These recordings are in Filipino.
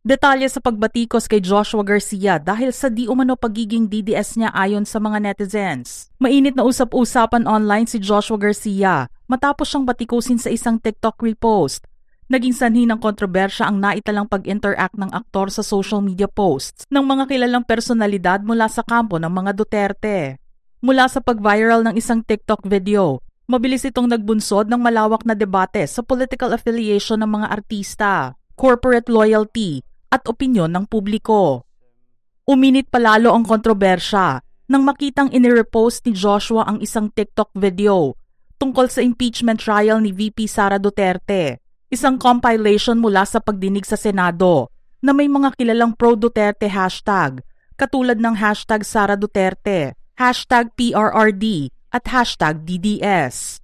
Detalye sa pagbatikos kay Joshua Garcia dahil sa di umano pagiging DDS niya ayon sa mga netizens. Mainit na usap-usapan online si Joshua Garcia matapos siyang batikusin sa isang TikTok repost. Naging sanhi ng kontrobersya ang naitalang pag-interact ng aktor sa social media posts ng mga kilalang personalidad mula sa kampo ng mga Duterte. Mula sa pag-viral ng isang TikTok video, mabilis itong nagbunsod ng malawak na debate sa political affiliation ng mga artista, corporate loyalty, at opinyon ng publiko. Uminit palalo ang kontrobersya nang makitang inirepost ni Joshua ang isang TikTok video tungkol sa impeachment trial ni VP Sara Duterte, isang compilation mula sa pagdinig sa Senado na may mga kilalang pro-Duterte hashtag katulad ng hashtag Sara Duterte, hashtag PRRD at hashtag DDS.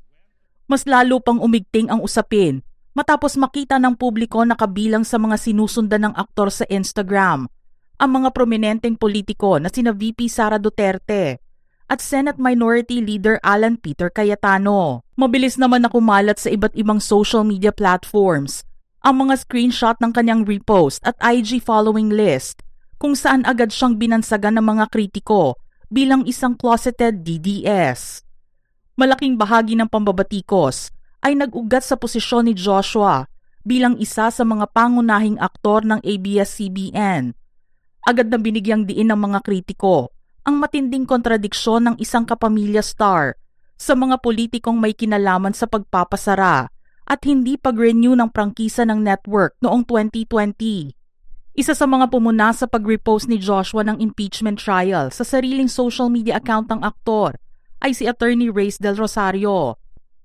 Mas lalo pang umigting ang usapin matapos makita ng publiko na kabilang sa mga sinusundan ng aktor sa Instagram ang mga prominenteng politiko na sina VP Sara Duterte at Senate Minority Leader Alan Peter Cayetano. Mabilis naman na kumalat sa iba't ibang social media platforms ang mga screenshot ng kanyang repost at IG following list kung saan agad siyang binansagan ng mga kritiko bilang isang closeted DDS. Malaking bahagi ng pambabatikos ay nag-ugat sa posisyon ni Joshua bilang isa sa mga pangunahing aktor ng ABS-CBN. Agad na binigyang diin ng mga kritiko ang matinding kontradiksyon ng isang kapamilya star sa mga politikong may kinalaman sa pagpapasara at hindi pag-renew ng prangkisa ng network noong 2020. Isa sa mga pumuna sa pag-repost ni Joshua ng impeachment trial sa sariling social media account ng aktor ay si Attorney Reyes Del Rosario.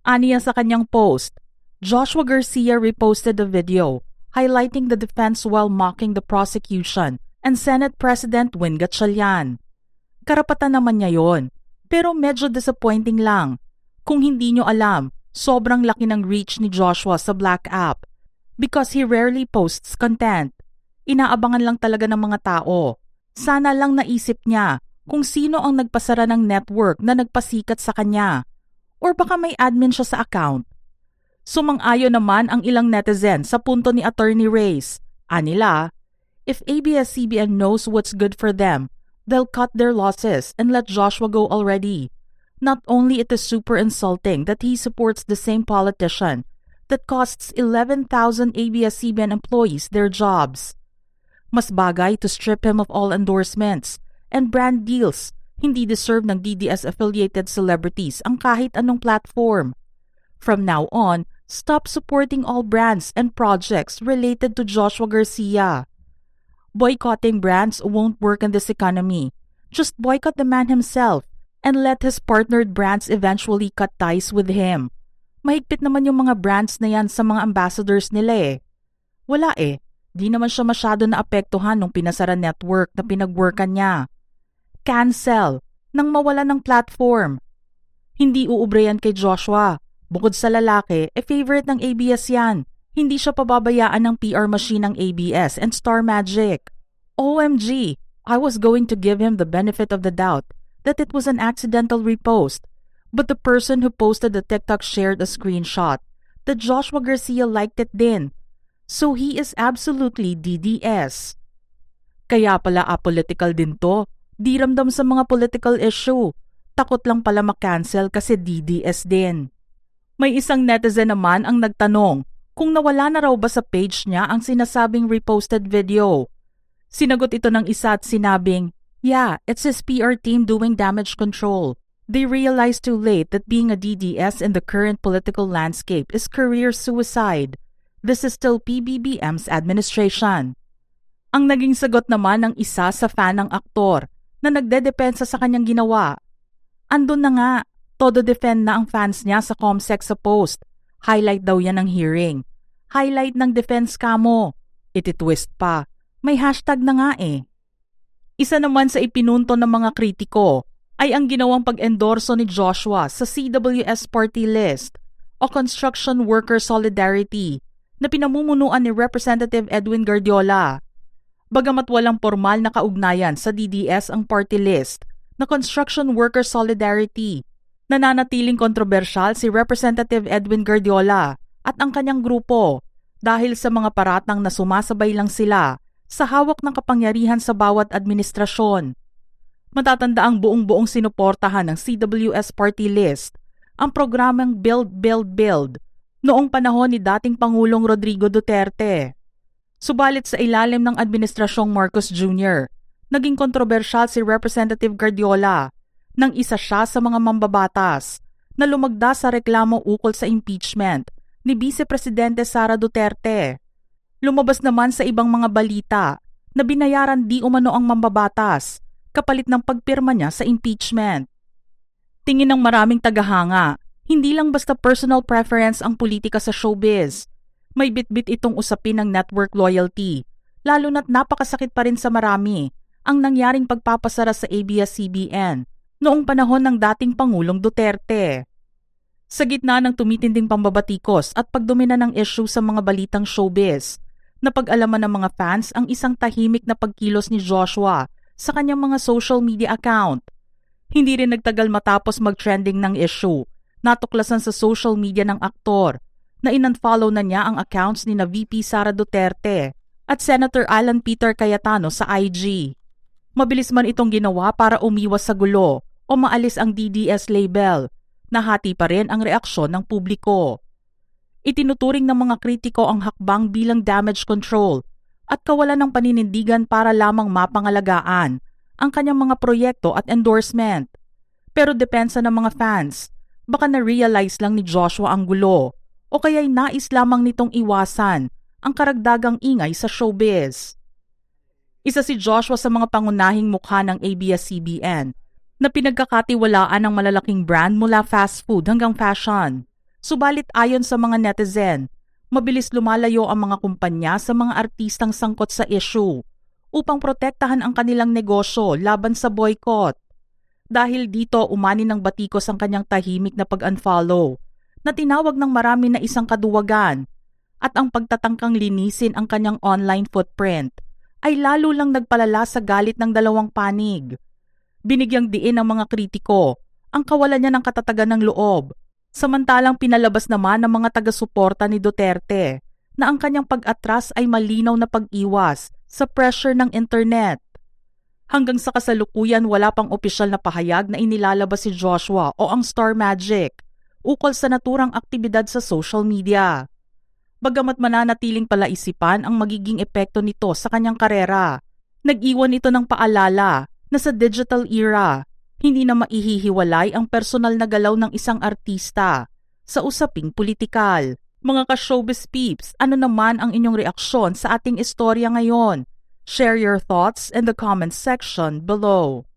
Aniya sa kanyang post, Joshua Garcia reposted the video highlighting the defense while mocking the prosecution and Senate President Win Gatchalian. Karapatan naman niya yon, pero medyo disappointing lang. Kung hindi nyo alam, sobrang laki ng reach ni Joshua sa Black app because he rarely posts content. Inaabangan lang talaga ng mga tao. Sana lang naisip niya kung sino ang nagpasara ng network na nagpasikat sa kanya. Or baka may admin siya sa account. Sumang-ayon naman ang ilang netizen sa punto ni Attorney Reyes. Anila, if ABS-CBN knows what's good for them, they'll cut their losses and let Joshua go already. Not only it is super insulting that he supports the same politician that costs 11,000 ABS-CBN employees their jobs. Mas bagay to strip him of all endorsements and brand deals. Hindi deserve ng DDS-affiliated celebrities ang kahit anong platform. From now on, stop supporting all brands and projects related to Joshua Garcia. Boycotting brands won't work in this economy. Just boycott the man himself and let his partnered brands eventually cut ties with him. Mahigpit naman yung mga brands na yan sa mga ambassadors nila eh. Wala eh, di naman siya masyado naapektuhan nung pinasara network na pinagworkan niya. Cancel nang mawala ng platform. Hindi uubre yan kay Joshua. Bukod sa lalaki, favorite ng ABS yan. Hindi siya pababayaan ng PR machine ng ABS and Star Magic. OMG, I was going to give him the benefit of the doubt that it was an accidental repost. But the person who posted the TikTok shared a screenshot that Joshua Garcia liked it din. So he is absolutely DDS. Kaya pala apolitical din to. Di ramdam sa mga political issue. Takot lang pala makancel kasi DDS din. May isang netizen naman ang nagtanong kung nawala na raw ba sa page niya ang sinasabing reposted video. Sinagot ito ng isa at sinabing, yeah, it's his PR team doing damage control. They realized too late that being a DDS in the current political landscape is career suicide. This is still PBBM's administration. Ang naging sagot naman ng isa sa fan ng aktor na nagdedepensa sa kanyang ginawa. Andun na nga, todo defend na ang fans niya sa COMSEC sa post. Highlight daw yan ng hearing. Highlight ng defense kamo. Iti-twist pa. May hashtag na nga eh. Isa naman sa ipinunto ng mga kritiko ay ang ginawang pag-endorso ni Joshua sa CWS party list o Construction Worker Solidarity na pinamumunuan ni Representative Edwin Guardiola. Bagamat walang formal na kaugnayan sa DDS ang party list na Construction Worker Solidarity, nananatiling kontrobersyal si Representative Edwin Guardiola at ang kanyang grupo dahil sa mga paratang na sumasabay lang sila sa hawak ng kapangyarihan sa bawat administrasyon. Matatanda ang buong-buong sinuportahan ng CWS party list ang programang Build, Build, Build noong panahon ni dating Pangulong Rodrigo Duterte. Subalit sa ilalim ng administrasyong Marcos Jr., naging kontrobersyal si Representative Guardiola nang isa siya sa mga mambabatas na lumagda sa reklamo ukol sa impeachment ni Vice Presidente Sara Duterte. Lumabas naman sa ibang mga balita na binayaran di umano ang mambabatas kapalit ng pagpirma niya sa impeachment. Tingin ng maraming tagahanga, hindi lang basta personal preference ang politika sa showbiz. May bitbit itong usapin ng network loyalty, lalo na't napakasakit pa rin sa marami ang nangyaring pagpapasara sa ABS-CBN noong panahon ng dating Pangulong Duterte. Sa gitna ng tumitinding pambabatikos at pagdomina ng issue sa mga balitang showbiz, napag-alaman ng mga fans ang isang tahimik na pagkilos ni Joshua sa kanyang mga social media account. Hindi rin nagtagal matapos mag-trending ng issue, natuklasan sa social media ng aktor na in-unfollow na niya ang accounts ni na VP Sara Duterte at Senator Alan Peter Cayetano sa IG. Mabilis man itong ginawa para umiwas sa gulo o maalis ang DDS label, nahati pa rin ang reaksyon ng publiko. Itinuturing ng mga kritiko ang hakbang bilang damage control at kawalan ng paninindigan para lamang mapangalagaan ang kanyang mga proyekto at endorsement. Pero depensa ng mga fans, baka na-realize lang ni Joshua ang gulo o kaya'y nais lamang nitong iwasan ang karagdagang ingay sa showbiz. Isa si Joshua sa mga pangunahing mukha ng ABS-CBN na pinagkakatiwalaan ng malalaking brand mula fast food hanggang fashion. Subalit ayon sa mga netizen, mabilis lumalayo ang mga kumpanya sa mga artistang sangkot sa issue upang protektahan ang kanilang negosyo laban sa boycott. Dahil dito umani ng batikos ang kanyang tahimik na pag-unfollow na tinawag ng marami na isang kaduwagan at ang pagtatangkang linisin ang kanyang online footprint ay lalo lang nagpalala sa galit ng dalawang panig. Binigyang diin ng mga kritiko ang kawalan niya ng katatagan ng loob, samantalang pinalabas naman ng mga taga-suporta ni Duterte na ang kanyang pag-atras ay malinaw na pag-iwas sa pressure ng internet. Hanggang sa kasalukuyan wala pang opisyal na pahayag na inilalabas si Joshua o ang Star Magic ukol sa naturang aktibidad sa social media. Bagamat mananatiling palaisipan ang magiging epekto nito sa kanyang karera, nag-iwan ito ng paalala na sa digital era, hindi na maihihiwalay ang personal na galaw ng isang artista sa usaping politikal. Mga ka-showbiz peeps, ano naman ang inyong reaksyon sa ating istorya ngayon? Share your thoughts in the comment section below.